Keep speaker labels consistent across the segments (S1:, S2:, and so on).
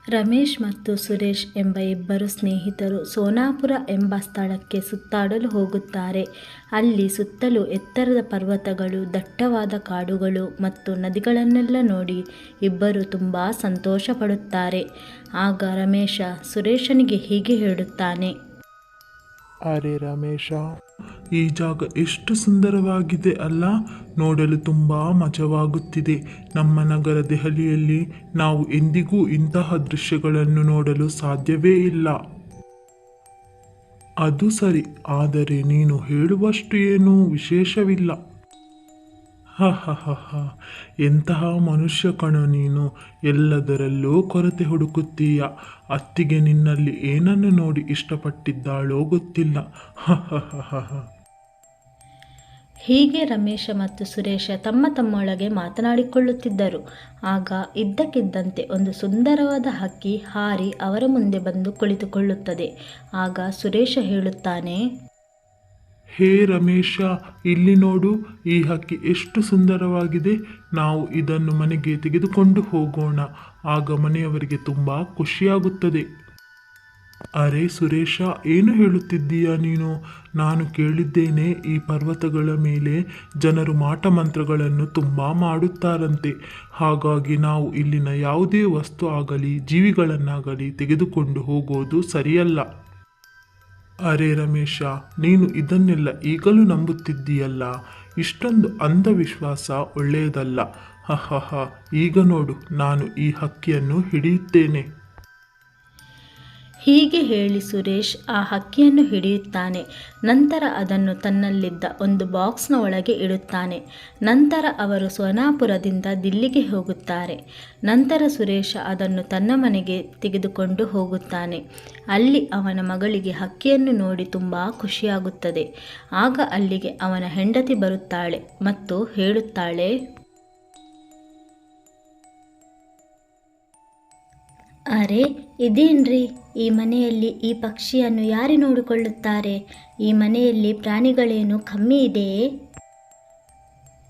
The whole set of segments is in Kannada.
S1: ರಮೇಶ್ ಮತ್ತು ಸುರೇಶ್ ಎಂಬ ಇಬ್ಬರು ಸ್ನೇಹಿತರು ಸೋನಾಪುರ ಎಂಬ ಸ್ಥಳಕ್ಕೆ ಸುತ್ತಾಡಲು ಹೋಗುತ್ತಾರೆ. ಅಲ್ಲಿ ಸುತ್ತಲೂ ಎತ್ತರದ ಪರ್ವತಗಳು, ದಟ್ಟವಾದ ಕಾಡುಗಳು ಮತ್ತು ನದಿಗಳನ್ನೆಲ್ಲ ನೋಡಿ ಇಬ್ಬರು ತುಂಬ ಸಂತೋಷ ಪಡುತ್ತಾರೆ. ಆಗ ರಮೇಶ ಸುರೇಶನಿಗೆ ಹೀಗೆ ಹೇಳುತ್ತಾನೆ.
S2: ಅರೆ ರಮೇಶ, ಈ ಜಾಗ ಎಷ್ಟು ಸುಂದರವಾಗಿದೆ ಅಲ್ಲ. ನೋಡಲು ತುಂಬ ಮಜವಾಗುತ್ತಿದೆ. ನಮ್ಮ ನಗರ ದೆಹಲಿಯಲ್ಲಿ ನಾವು ಎಂದಿಗೂ ಇಂತಹ ದೃಶ್ಯಗಳನ್ನು ನೋಡಲು ಸಾಧ್ಯವೇ ಇಲ್ಲ. ಅದು ಸರಿ, ಆದರೆ ನೀನು ಹೇಳುವಷ್ಟು ಏನೂ ವಿಶೇಷವಿಲ್ಲ. ಹ ಹ ಹ ಹ, ಎಂತಹ ಮನುಷ್ಯ ಕಣೋ ನೀನು. ಎಲ್ಲದರಲ್ಲೂ ಕೊರತೆ ಹುಡುಕುತ್ತೀಯ. ಅತ್ತಿಗೆ ನಿನ್ನಲ್ಲಿ ಏನನ್ನು ನೋಡಿ ಇಷ್ಟಪಟ್ಟಿದ್ದಾಳೋ ಗೊತ್ತಿಲ್ಲ. ಹ ಹ ಹ ಹ ಹ.
S1: ಹೀಗೆ ರಮೇಶ ಮತ್ತು ಸುರೇಶ ತಮ್ಮ ತಮ್ಮೊಳಗೆ ಮಾತನಾಡಿಕೊಳ್ಳುತ್ತಿದ್ದರು. ಆಗ ಇದ್ದಕ್ಕಿದ್ದಂತೆ ಒಂದು ಸುಂದರವಾದ ಹಕ್ಕಿ ಹಾರಿ ಅವರ ಮುಂದೆ ಬಂದು ಕುಳಿತುಕೊಳ್ಳುತ್ತದೆ. ಆಗ ಸುರೇಶ ಹೇಳುತ್ತಾನೆ.
S2: ಹೇ ರಮೇಶ, ಇಲ್ಲಿ ನೋಡು, ಈ ಹಕ್ಕಿ ಎಷ್ಟು ಸುಂದರವಾಗಿದೆ. ನಾವು ಇದನ್ನು ಮನೆಗೆ ತೆಗೆದುಕೊಂಡು ಹೋಗೋಣ. ಆಗ ಮನೆಯವರಿಗೆ ತುಂಬ ಖುಷಿಯಾಗುತ್ತದೆ. ಅರೆ ಸುರೇಶ, ಏನು ಹೇಳುತ್ತಿದ್ದೀಯಾ ನೀನು? ನಾನು ಕೇಳಿದ್ದೇನೆ, ಈ ಪರ್ವತಗಳ ಮೇಲೆ ಜನರು ಮಾಟಮಂತ್ರಗಳನ್ನು ತುಂಬ ಮಾಡುತ್ತಾರಂತೆ. ಹಾಗಾಗಿ ನಾವು ಇಲ್ಲಿನ ಯಾವುದೇ ವಸ್ತು ಆಗಲಿ ಜೀವಿಗಳನ್ನಾಗಲಿ ತೆಗೆದುಕೊಂಡು ಹೋಗೋದು ಸರಿಯಲ್ಲ. ಅರೆ ರಮೇಶ, ನೀನು ಇದನ್ನೆಲ್ಲ ಈಗಲೂ ನಂಬುತ್ತಿದ್ದೀಯಲ್ಲ. ಇಷ್ಟೊಂದು ಅಂಧವಿಶ್ವಾಸ ಒಳ್ಳೆಯದಲ್ಲ. ಹ ಹ ಹ. ಈಗ ನೋಡು, ನಾನು ಈ ಹಕ್ಕಿಯನ್ನು ಹಿಡಿಯುತ್ತೇನೆ.
S1: ಹೀಗೆ ಹೇಳಿ ಸುರೇಶ್ ಆ ಹಕ್ಕಿಯನ್ನು ಹಿಡಿಯುತ್ತಾನೆ. ನಂತರ ಅದನ್ನು ತನ್ನಲ್ಲಿದ್ದ ಒಂದು ಬಾಕ್ಸ್ನ ಒಳಗೆ ಇಡುತ್ತಾನೆ. ನಂತರ ಅವರು ಸೋನಾಪುರದಿಂದ ದಿಲ್ಲಿಗೆ ಹೋಗುತ್ತಾರೆ. ನಂತರ ಸುರೇಶ ಅದನ್ನು ತನ್ನ ಮನೆಗೆ ತೆಗೆದುಕೊಂಡು ಹೋಗುತ್ತಾನೆ. ಅಲ್ಲಿ ಅವನ ಮಗಳಿಗೆ ಹಕ್ಕಿಯನ್ನು ನೋಡಿ ತುಂಬ ಖುಷಿಯಾಗುತ್ತದೆ. ಆಗ ಅಲ್ಲಿಗೆ ಅವನ ಹೆಂಡತಿ ಬರುತ್ತಾಳೆ ಮತ್ತು ಹೇಳುತ್ತಾಳೆ. ಅರೆ, ಇದೇನ್ರಿ, ಈ ಮನೆಯಲ್ಲಿ ಈ ಪಕ್ಷಿಯನ್ನು ಯಾರು ನೋಡಿಕೊಳ್ಳುತ್ತಾರೆ? ಈ ಮನೆಯಲ್ಲಿ ಪ್ರಾಣಿಗಳೇನು ಕಮ್ಮಿ ಇದೆಯೇ?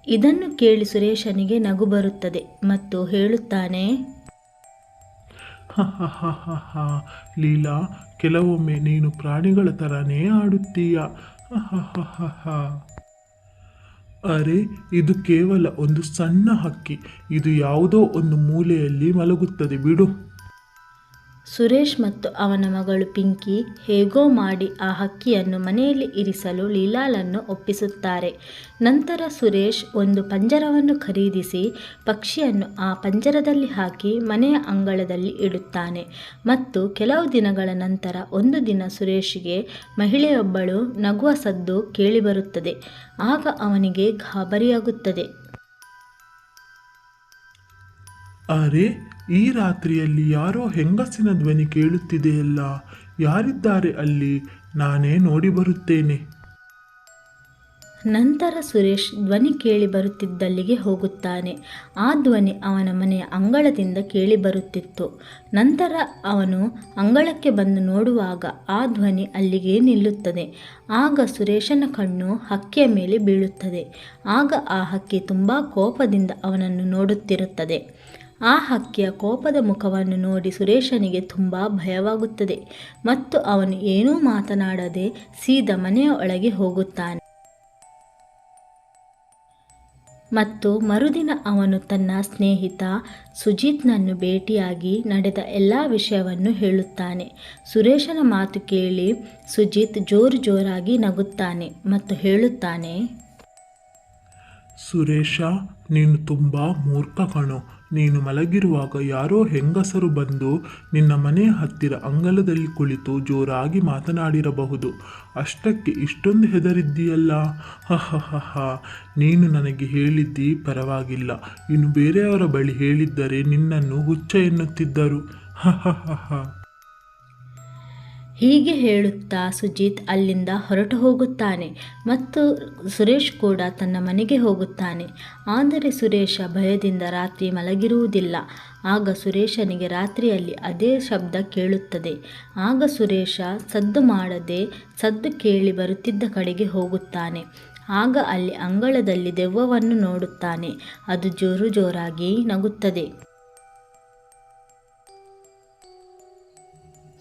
S1: ಇದನ್ನು ಕೇಳಿ ಸುರೇಶನಿಗೆ ನಗು ಬರುತ್ತದೆ ಮತ್ತು ಹೇಳುತ್ತಾನೆ.
S2: ಹ ಹ ಹ ಹ ಹ. ಲೀಲಾ, ಕೆಲವೊಮ್ಮೆ ನೀನು ಪ್ರಾಣಿಗಳ ಥರನೇ ಆಡುತ್ತೀಯ. ಹ ಹ ಹ ಹ ಹ. ಅರೆ, ಇದು ಕೇವಲ ಒಂದು ಸಣ್ಣ ಹಕ್ಕಿ. ಇದು ಯಾವುದೋ ಒಂದು ಮೂಲೆಯಲ್ಲಿ ಮಲಗುತ್ತದೆ ಬಿಡು.
S1: ಸುರೇಶ್ ಮತ್ತು ಅವನ ಮಗಳು ಪಿಂಕಿ ಹೇಗೋ ಮಾಡಿ ಆ ಹಕ್ಕಿಯನ್ನು ಮನೆಯಲ್ಲಿ ಇರಿಸಲು ಲೀಲಾಳನ್ನು ಒಪ್ಪಿಸುತ್ತಾರೆ. ನಂತರ ಸುರೇಶ್ ಒಂದು ಪಂಜರವನ್ನು ಖರೀದಿಸಿ ಪಕ್ಷಿಯನ್ನು ಆ ಪಂಜರದಲ್ಲಿ ಹಾಕಿ ಮನೆಯ ಅಂಗಳದಲ್ಲಿ ಇಡುತ್ತಾನೆ. ಮತ್ತು ಕೆಲವು ದಿನಗಳ ನಂತರ ಒಂದು ದಿನ ಸುರೇಶ್ಗೆ ಮಹಿಳೆಯೊಬ್ಬಳು ನಗುವ ಸದ್ದು ಕೇಳಿಬರುತ್ತದೆ. ಆಗ ಅವನಿಗೆ ಗಾಬರಿಯಾಗುತ್ತದೆ.
S2: ಅರೆ, ಈ ರಾತ್ರಿಯಲ್ಲಿ ಯಾರೋ ಹೆಂಗಸಿನ ಧ್ವನಿ ಕೇಳುತ್ತಿದೆಯಲ್ಲ. ಯಾರಿದ್ದಾರೆ ಅಲ್ಲಿ? ನಾನೇ ನೋಡಿ ಬರುತ್ತೇನೆ.
S1: ನಂತರ ಸುರೇಶ್ ಧ್ವನಿ ಕೇಳಿ ಬರುತ್ತಿದ್ದಲ್ಲಿಗೆ ಹೋಗುತ್ತಾನೆ. ಆ ಧ್ವನಿ ಅವನ ಮನೆಯ ಅಂಗಳದಿಂದ ಕೇಳಿಬರುತ್ತಿತ್ತು. ನಂತರ ಅವನು ಅಂಗಳಕ್ಕೆ ಬಂದು ನೋಡುವಾಗ ಆ ಧ್ವನಿ ಅಲ್ಲಿಗೆ ನಿಲ್ಲುತ್ತದೆ. ಆಗ ಸುರೇಶನ ಕಣ್ಣು ಹಕ್ಕಿಯ ಮೇಲೆ ಬೀಳುತ್ತದೆ. ಆಗ ಆ ಹಕ್ಕಿ ತುಂಬ ಕೋಪದಿಂದ ಅವನನ್ನು ನೋಡುತ್ತಿರುತ್ತದೆ. ಆ ಹಕ್ಕಿಯ ಕೋಪದ ಮುಖವನ್ನು ನೋಡಿ ಸುರೇಶನಿಗೆ ತುಂಬ ಭಯವಾಗುತ್ತದೆ ಮತ್ತು ಅವನು ಏನೂ ಮಾತನಾಡದೆ ಸೀದಾ ಮನೆಯ ಒಳಗೆ ಹೋಗುತ್ತಾನೆ. ಮತ್ತು ಮರುದಿನ ಅವನು ತನ್ನ ಸ್ನೇಹಿತ ಸುಜಿತ್ನನ್ನು ಭೇಟಿಯಾಗಿ ನಡೆದ ಎಲ್ಲ ವಿಷಯವನ್ನು ಹೇಳುತ್ತಾನೆ. ಸುರೇಶನ ಮಾತು ಕೇಳಿ ಸುಜಿತ್ ಜೋರಾಗಿ ನಗುತ್ತಾನೆ ಮತ್ತು ಹೇಳುತ್ತಾನೆ.
S2: ಸುರೇಶ, ನೀನು ತುಂಬ ಮೂರ್ಖ ಕಣೋ. ನೀನು ಮಲಗಿರುವಾಗ ಯಾರೋ ಹೆಂಗಸರು ಬಂದು ನಿನ್ನ ಮನೆಯ ಹತ್ತಿರ ಅಂಗಳದಲ್ಲಿ ಕುಳಿತು ಜೋರಾಗಿ ಮಾತನಾಡಿರಬಹುದು. ಅಷ್ಟಕ್ಕೆ ಇಷ್ಟೊಂದು ಹೆದರಿದ್ದೀಯಲ್ಲ. ಹ ಹ ಹ ಹ. ನೀನು ನನಗೆ ಹೇಳಿದ್ದಿ ಪರವಾಗಿಲ್ಲ. ಇನ್ನು ಬೇರೆಯವರ ಬಳಿ ಹೇಳಿದ್ದರೆ ನಿನ್ನನ್ನು ಹುಚ್ಚ ಎನ್ನುತ್ತಿದ್ದರು. ಹ ಹ ಹ ಹ.
S1: ಹೀಗೆ ಹೇಳುತ್ತಾ ಸುಜಿತ್ ಅಲ್ಲಿಂದ ಹೊರಟು ಹೋಗುತ್ತಾನೆ ಮತ್ತು ಸುರೇಶ್ ಕೂಡ ತನ್ನ ಮನೆಗೆ ಹೋಗುತ್ತಾನೆ. ಆದರೆ ಸುರೇಶ ಭಯದಿಂದ ರಾತ್ರಿ ಮಲಗಿರುವುದಿಲ್ಲ. ಆಗ ಸುರೇಶನಿಗೆ ರಾತ್ರಿಯಲ್ಲಿ ಅದೇ ಶಬ್ದ ಕೇಳುತ್ತದೆ. ಆಗ ಸುರೇಶ ಸದ್ದು ಮಾಡದೆ ಸದ್ದು ಕೇಳಿ ಬರುತ್ತಿದ್ದ ಕಡೆಗೆ ಹೋಗುತ್ತಾನೆ. ಆಗ ಅಲ್ಲಿ ಅಂಗಳದಲ್ಲಿ ದೆವ್ವವನ್ನು ನೋಡುತ್ತಾನೆ. ಅದು ಜೋರಾಗಿ ನಗುತ್ತದೆ.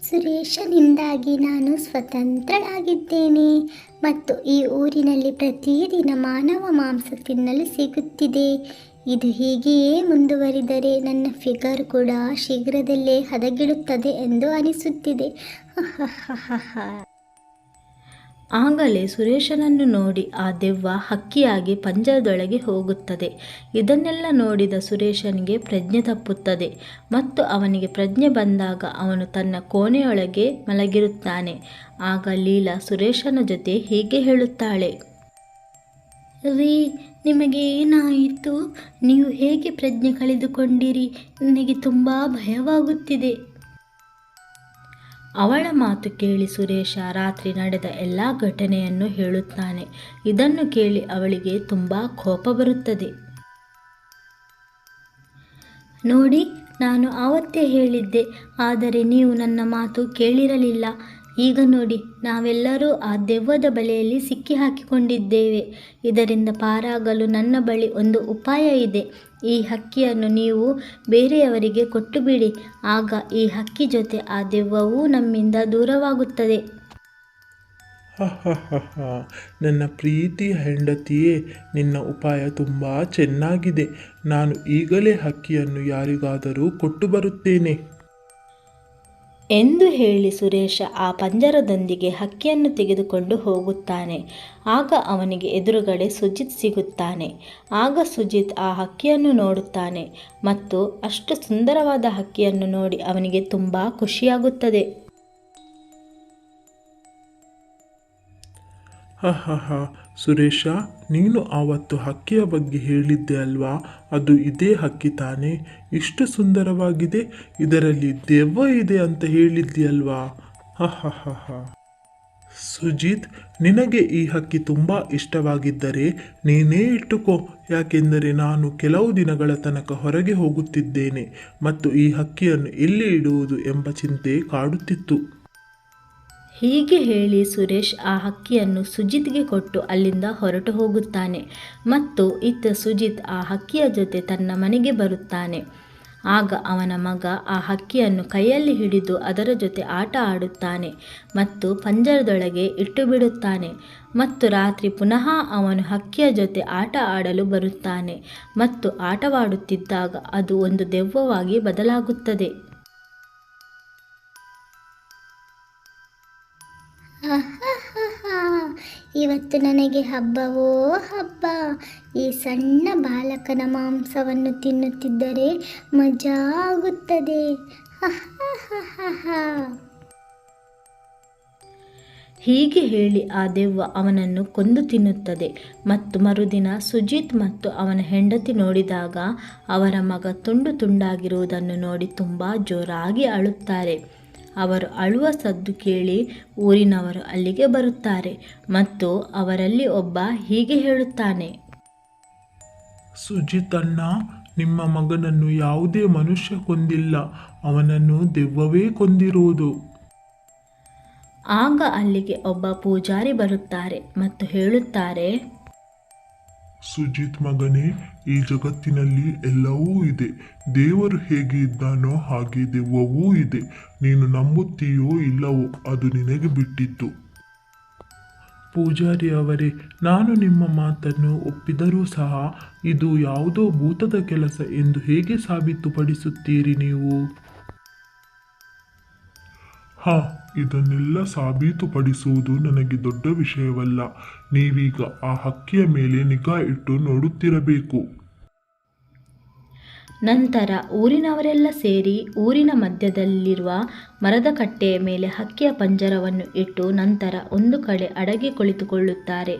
S3: ಸುರೇಶನಿಂದಾಗಿ ನಾನು ಸ್ವತಂತ್ರಳಾಗಿದ್ದೇನೆ ಮತ್ತು ಈ ಊರಿನಲ್ಲಿ ಪ್ರತಿದಿನ ಮಾನವ ಮಾಂಸ ತಿನ್ನಲು ಸಿಗುತ್ತಿದೆ. ಇದು ಹೀಗೆಯೇ ಮುಂದುವರಿದರೆ ನನ್ನ ಫಿಗರ್ ಕೂಡ ಶೀಘ್ರದಲ್ಲೇ ಹದಗೆಡುತ್ತದೆ ಎಂದು ಅನಿಸುತ್ತಿದೆ.
S1: ಆಗಲೇ ಸುರೇಶನನ್ನು ನೋಡಿ ಆ ದೆವ್ವ ಹಕ್ಕಿಯಾಗಿ ಪಂಜರದೊಳಗೆ ಹೋಗುತ್ತದೆ. ಇದನ್ನೆಲ್ಲ ನೋಡಿದ ಸುರೇಶನಿಗೆ ಪ್ರಜ್ಞೆ ತಪ್ಪುತ್ತದೆ ಮತ್ತು ಅವನಿಗೆ ಪ್ರಜ್ಞೆ ಬಂದಾಗ ಅವನು ತನ್ನ ಕೋಣೆಯೊಳಗೆ ಮಲಗಿರುತ್ತಾನೆ. ಆಗ ಲೀಲಾ ಸುರೇಶನ ಜೊತೆ ಹೀಗೆ ಹೇಳುತ್ತಾಳೆ.
S3: ರೀ, ನಿಮಗೆ ಏನಾಯಿತು? ನೀವು ಹೇಗೆ ಪ್ರಜ್ಞೆ ಕಳೆದುಕೊಂಡಿರಿ? ನನಗೆ ತುಂಬ ಭಯವಾಗುತ್ತಿದೆ.
S1: ಅವಳ ಮಾತು ಕೇಳಿ ಸುರೇಶ ರಾತ್ರಿ ನಡೆದ ಎಲ್ಲ ಘಟನೆಯನ್ನು ಹೇಳುತ್ತಾನೆ. ಇದನ್ನು ಕೇಳಿ ಅವಳಿಗೆ ತುಂಬ ಕೋಪ ಬರುತ್ತದೆ.
S3: ನೋಡಿ, ನಾನು ಆವತ್ತೇ ಹೇಳಿದ್ದೆ, ಆದರೆ ನೀವು ನನ್ನ ಮಾತು ಕೇಳಿರಲಿಲ್ಲ. ಈಗ ನೋಡಿ, ನಾವೆಲ್ಲರೂ ಆ ದೆವ್ವದ ಬಲೆಯಲ್ಲಿ ಸಿಕ್ಕಿ ಹಾಕಿಕೊಂಡಿದ್ದೇವೆ. ಇದರಿಂದ ಪಾರಾಗಲು ನನ್ನ ಬಳಿ ಒಂದು ಉಪಾಯ ಇದೆ. ಈ ಹಕ್ಕಿಯನ್ನು ನೀವು ಬೇರೆಯವರಿಗೆ ಕೊಟ್ಟು ಬಿಡಿ. ಆಗ ಈ ಹಕ್ಕಿ ಜೊತೆ ಆ ದೆವ್ವವೂ ನಮ್ಮಿಂದ ದೂರವಾಗುತ್ತದೆ.
S2: ನನ್ನ ಪ್ರೀತಿಯ ಹೆಂಡತಿಯೇ, ನಿನ್ನ ಉಪಾಯ ತುಂಬ ಚೆನ್ನಾಗಿದೆ. ನಾನು ಈಗಲೇ ಹಕ್ಕಿಯನ್ನು ಯಾರಿಗಾದರೂ ಕೊಟ್ಟು ಬರುತ್ತೇನೆ
S1: ಎಂದು ಹೇಳಿ ಸುರೇಶ ಆ ಪಂಜರದೊಂದಿಗೆ ಹಕ್ಕಿಯನ್ನು ತೆಗೆದುಕೊಂಡು ಹೋಗುತ್ತಾನೆ. ಆಗ ಅವನಿಗೆ ಎದುರುಗಡೆ ಸುಜಿತ್ ಸಿಗುತ್ತಾನೆ. ಆಗ ಸುಜಿತ್ ಆ ಹಕ್ಕಿಯನ್ನು ನೋಡುತ್ತಾನೆ ಮತ್ತು ಅಷ್ಟು ಸುಂದರವಾದ ಹಕ್ಕಿಯನ್ನು ನೋಡಿ ಅವನಿಗೆ ತುಂಬ ಖುಷಿಯಾಗುತ್ತದೆ.
S2: ಸುರೇಶ, ನೀನು ಆವತ್ತು ಹಕ್ಕಿಯ ಬಗ್ಗೆ ಹೇಳಿದ್ದೆ ಅಲ್ವಾ? ಅದು ಇದೇ ಹಕ್ಕಿ ತಾನೇ? ಇಷ್ಟು ಸುಂದರವಾಗಿದೆ, ಇದರಲ್ಲಿ ದೆವ್ವ ಇದೆ ಅಂತ ಹೇಳಿದ್ಯಲ್ವಾ? ಸುಜಿತ್, ನಿನಗೆ ಈ ಹಕ್ಕಿ ತುಂಬ ಇಷ್ಟವಾಗಿದ್ದರೆ ನೀನೇ ಇಟ್ಟುಕೋ. ಯಾಕೆಂದರೆ ನಾನು ಕೆಲವು ದಿನಗಳ ತನಕ ಹೊರಗೆ ಹೋಗುತ್ತಿದ್ದೇನೆ ಮತ್ತು ಈ ಹಕ್ಕಿಯನ್ನು ಎಲ್ಲಿ ಇಡುವುದು ಎಂಬ ಚಿಂತೆ ಕಾಡುತ್ತಿತ್ತು.
S1: ಹೀಗೆ ಹೇಳಿ ಸುರೇಶ್ ಆ ಹಕ್ಕಿಯನ್ನು ಸುಜಿತ್ಗೆ ಕೊಟ್ಟು ಅಲ್ಲಿಂದ ಹೊರಟು ಹೋಗುತ್ತಾನೆ ಮತ್ತು ಇತ್ತ ಸುಜಿತ್ ಆ ಹಕ್ಕಿಯ ಜೊತೆ ತನ್ನ ಮನೆಗೆ ಬರುತ್ತಾನೆ. ಆಗ ಅವನ ಮಗ ಆ ಹಕ್ಕಿಯನ್ನು ಕೈಯಲ್ಲಿ ಹಿಡಿದು ಅದರ ಜೊತೆ ಆಟ ಆಡುತ್ತಾನೆ ಮತ್ತು ಪಂಜರದೊಳಗೆ ಇಟ್ಟು ಬಿಡುತ್ತಾನೆ. ಮತ್ತು ರಾತ್ರಿ ಪುನಃ ಅವನು ಹಕ್ಕಿಯ ಜೊತೆ ಆಟ ಆಡಲು ಬರುತ್ತಾನೆ ಮತ್ತು ಆಟವಾಡುತ್ತಿದ್ದಾಗ ಅದು ಒಂದು ದೆವ್ವವಾಗಿ ಬದಲಾಗುತ್ತದೆ.
S3: ಇವತ್ತು ನನಗೆ ಹಬ್ಬವೋ ಹಬ್ಬ. ಈ ಸಣ್ಣ ಬಾಲಕನ ಮಾಂಸವನ್ನು ತಿನ್ನುತ್ತಿದ್ದರೆ ಮಜಾ ಆಗುತ್ತದೆ.
S1: ಹೀಗೆ ಹೇಳಿ ಆ ದೆವ್ವ ಅವನನ್ನು ಕೊಂದು ತಿನ್ನುತ್ತದೆ ಮತ್ತು ಮರುದಿನ ಸುಜಿತ್ ಮತ್ತು ಅವನ ಹೆಂಡತಿ ನೋಡಿದಾಗ ಅವರ ಮಗ ತುಂಡು ತುಂಡಾಗಿರುವುದನ್ನು ನೋಡಿ ತುಂಬ ಜೋರಾಗಿ ಅಳುತ್ತಾರೆ. ಅವರು ಅಳುವ ಸದ್ದು ಕೇಳಿ ಊರಿನವರು ಅಲ್ಲಿಗೆ ಬರುತ್ತಾರೆ ಮತ್ತು ಅವರಲ್ಲಿ ಒಬ್ಬ ಹೀಗೆ ಹೇಳುತ್ತಾನೆ.
S2: ಸುಜಿತ್ ಅಣ್ಣ, ನಿಮ್ಮ ಮಗನನ್ನು ಯಾವುದೇ ಮನುಷ್ಯ ಕೊಂದಿಲ್ಲ, ಅವನನ್ನು ದೆವ್ವವೇ ಕೊಂದಿರುವುದು.
S1: ಆಗ ಅಲ್ಲಿಗೆ ಒಬ್ಬ ಪೂಜಾರಿ ಬರುತ್ತಾರೆ ಮತ್ತು ಹೇಳುತ್ತಾರೆ.
S4: ಸುಜಿತ್ ಮಗನೇ, ಈ ಜಗತ್ತಿನಲ್ಲಿ ಎಲ್ಲವೂ ಇದೆ. ದೇವರು ಹೇಗೆ ಇದ್ದಾನೋ ಹಾಗೆ ದೆವ್ವವೂ ಇದೆ. ನೀನು ನಂಬುತ್ತೀಯೋ ಇಲ್ಲವೋ ಅದು ನಿನಗೆ ಬಿಟ್ಟಿದ್ದು.
S2: ಪೂಜಾರಿ ಅವರೇ, ನಾನು ನಿಮ್ಮ ಮಾತನ್ನು ಒಪ್ಪಿದರೂ ಸಹ ಇದು ಯಾವುದೋ ಭೂತದ ಕೆಲಸ ಎಂದು ಹೇಗೆ ಸಾಬೀತುಪಡಿಸುತ್ತೀರಿ ನೀವು?
S4: ಇದನ್ನೆಲ್ಲ ಸಾಬೀತುಪಡಿಸುವುದು ನನಗೆ ದೊಡ್ಡ ವಿಷಯವಲ್ಲ. ನೀವೀಗ ಆ ಹಕ್ಕಿಯ ಮೇಲೆ ನಿಗಾ ಇಟ್ಟು ನೋಡುತ್ತಿರಬೇಕು.
S1: ನಂತರ ಊರಿನವರೆಲ್ಲ ಸೇರಿ ಊರಿನ ಮಧ್ಯದಲ್ಲಿರುವ ಮರದ ಕಟ್ಟೆಯ ಮೇಲೆ ಹಕ್ಕಿಯ ಪಂಜರವನ್ನು ಇಟ್ಟು ನಂತರ ಒಂದು ಕಡೆ ಅಡಗಿ ಕುಳಿತುಕೊಳ್ಳುತ್ತಾರೆ.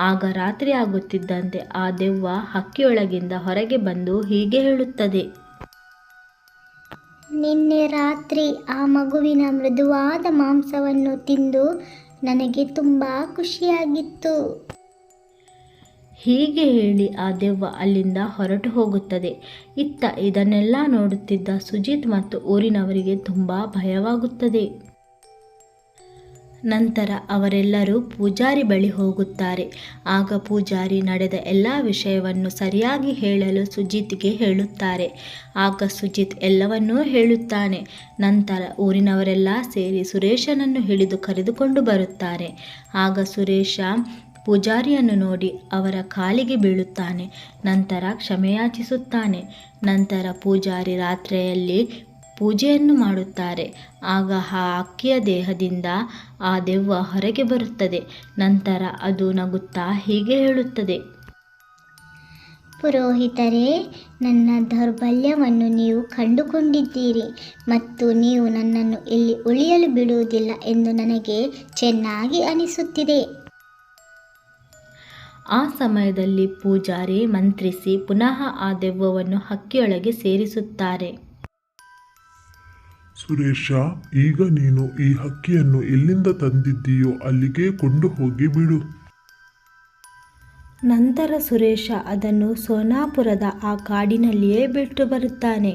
S1: ಆಗ ರಾತ್ರಿ ಆಗುತ್ತಿದ್ದಂತೆ ಆ ದೆವ್ವ ಹಕ್ಕಿಯೊಳಗಿಂದ ಹೊರಗೆ ಬಂದು ಹೀಗೆ ಹೇಳುತ್ತದೆ.
S3: ನಿನ್ನೆ ರಾತ್ರಿ ಆ ಮಗುವಿನ ಮೃದುವಾದ ಮಾಂಸವನ್ನು ತಿಂದು ನನಗೆ ತುಂಬ ಖುಷಿಯಾಗಿತ್ತು.
S1: ಹೀಗೆ ಹೇಳಿ ಆ ದೆವ್ವ ಅಲ್ಲಿಂದ ಹೊರಟು ಹೋಗುತ್ತದೆ. ಇತ್ತ ಇದನ್ನೆಲ್ಲ ನೋಡುತ್ತಿದ್ದ ಸುಜಿತ್ ಮತ್ತು ಊರಿನವರಿಗೆ ತುಂಬ ಭಯವಾಗುತ್ತದೆ. ನಂತರ ಅವರೆಲ್ಲರೂ ಪೂಜಾರಿ ಬಳಿ ಹೋಗುತ್ತಾರೆ. ಆಗ ಪೂಜಾರಿ ನಡೆದ ಎಲ್ಲ ವಿಷಯವನ್ನು ಸರಿಯಾಗಿ ಹೇಳಲು ಸುಜಿತ್ಗೆ ಹೇಳುತ್ತಾರೆ. ಆಗ ಸುಜಿತ್ ಎಲ್ಲವನ್ನೂ ಹೇಳುತ್ತಾನೆ. ನಂತರ ಊರಿನವರೆಲ್ಲ ಸೇರಿ ಸುರೇಶನನ್ನು ಹಿಡಿದು ಕರೆದುಕೊಂಡು ಬರುತ್ತಾರೆ. ಆಗ ಸುರೇಶ ಪೂಜಾರಿಯನ್ನು ನೋಡಿ ಅವರ ಕಾಲಿಗೆ ಬೀಳುತ್ತಾನೆ. ನಂತರ ಕ್ಷಮೆಯಾಚಿಸುತ್ತಾನೆ. ನಂತರ ಪೂಜಾರಿ ರಾತ್ರಿಯಲ್ಲಿ ಪೂಜೆಯನ್ನು ಮಾಡುತ್ತಾರೆ. ಆಗ ಆ ಅಕ್ಕಿಯ ದೇಹದಿಂದ ಆ ದೆವ್ವ ಹೊರಗೆ ಬರುತ್ತದೆ. ನಂತರ ಅದು ನಗುತ್ತಾ ಹೀಗೆ ಹೇಳುತ್ತದೆ:
S3: ಪುರೋಹಿತರೇ, ನನ್ನ ದೌರ್ಬಲ್ಯವನ್ನು ನೀವು ಕಂಡುಕೊಂಡಿದ್ದೀರಿ ಮತ್ತು ನೀವು ನನ್ನನ್ನು ಇಲ್ಲಿ ಉಳಿಯಲು ಬಿಡುವುದಿಲ್ಲ ಎಂದು ನನಗೆ ಚೆನ್ನಾಗಿ ಅನಿಸುತ್ತಿದೆ.
S1: ಆ ಸಮಯದಲ್ಲಿ ಪೂಜಾರಿ ಮಂತ್ರಿಸಿ ಪುನಃ ಆ ದೆವ್ವವನ್ನು ಹಕ್ಕಿಯೊಳಗೆ ಸೇರಿಸುತ್ತಾರೆ.
S4: ಸುರೇಶ, ಈಗ ನೀನು ಈ ಹಕ್ಕಿಯನ್ನು ಎಲ್ಲಿಂದ ತಂದಿದ್ದೀಯೋ ಅಲ್ಲಿಗೆ ಕೊಂಡು ಹೋಗಿ ಬಿಡು.
S1: ನಂತರ ಸುರೇಶ ಅದನ್ನು ಸೋನಾಪುರದ ಆ ಕಾಡಿನಲ್ಲಿಯೇ ಬಿಟ್ಟು ಬರುತ್ತಾನೆ.